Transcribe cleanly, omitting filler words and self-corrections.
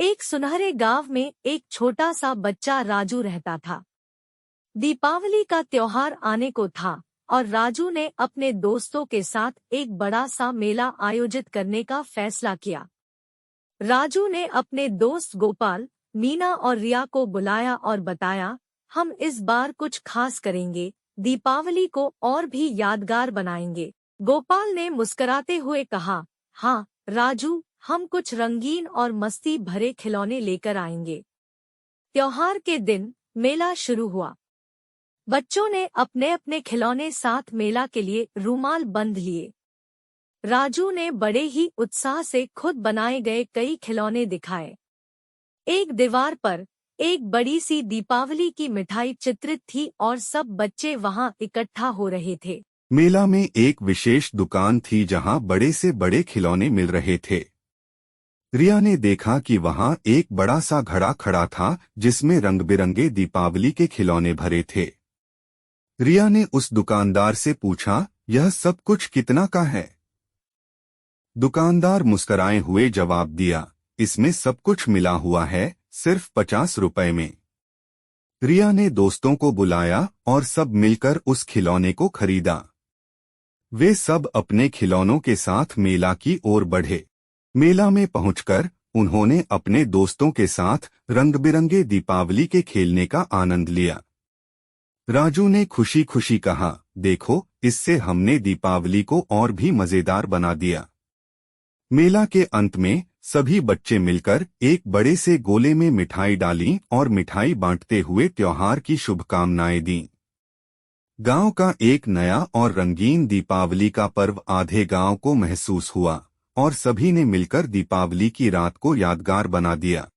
एक सुनहरे गांव में एक छोटा सा बच्चा राजू रहता था। दीपावली का त्योहार आने को था और राजू ने अपने दोस्तों के साथ एक बड़ा सा मेला आयोजित करने का फैसला किया। राजू ने अपने दोस्त गोपाल, मीना और रिया को बुलाया और बताया, हम इस बार कुछ खास करेंगे, दीपावली को और भी यादगार बनाएंगे। गोपाल ने मुस्कुराते हुए कहा, हाँ राजू, हम कुछ रंगीन और मस्ती भरे खिलौने लेकर आएंगे। त्योहार के दिन मेला शुरू हुआ। बच्चों ने अपने अपने खिलौने साथ मेला के लिए रूमाल बंध लिए। राजू ने बड़े ही उत्साह से खुद बनाए गए कई खिलौने दिखाए। एक दीवार पर एक बड़ी सी दीपावली की मिठाई चित्रित थी और सब बच्चे वहां इकट्ठा हो रहे थे। मेला में एक विशेष दुकान थी जहां बड़े से बड़े खिलौने मिल रहे थे। रिया ने देखा कि वहां एक बड़ा सा घड़ा खड़ा था जिसमें रंग बिरंगे दीपावली के खिलौने भरे थे। रिया ने उस दुकानदार से पूछा, यह सब कुछ कितना का है? दुकानदार मुस्कुराए हुए जवाब दिया, इसमें सब कुछ मिला हुआ है, सिर्फ 50 रुपए में। रिया ने दोस्तों को बुलाया और सब मिलकर उस खिलौने को खरीदा। वे सब अपने खिलौनों के साथ मेला की ओर बढ़े। मेला में पहुंचकर उन्होंने अपने दोस्तों के साथ रंग बिरंगे दीपावली के खेलने का आनंद लिया। राजू ने खुशी खुशी कहा, देखो, इससे हमने दीपावली को और भी मजेदार बना दिया। मेला के अंत में सभी बच्चे मिलकर एक बड़े से गोले में मिठाई डाली और मिठाई बांटते हुए त्योहार की शुभकामनाएं दीं। गांव का एक नया और रंगीन दीपावली का पर्व आधे गांव को महसूस हुआ और सभी ने मिलकर दीपावली की रात को यादगार बना दिया।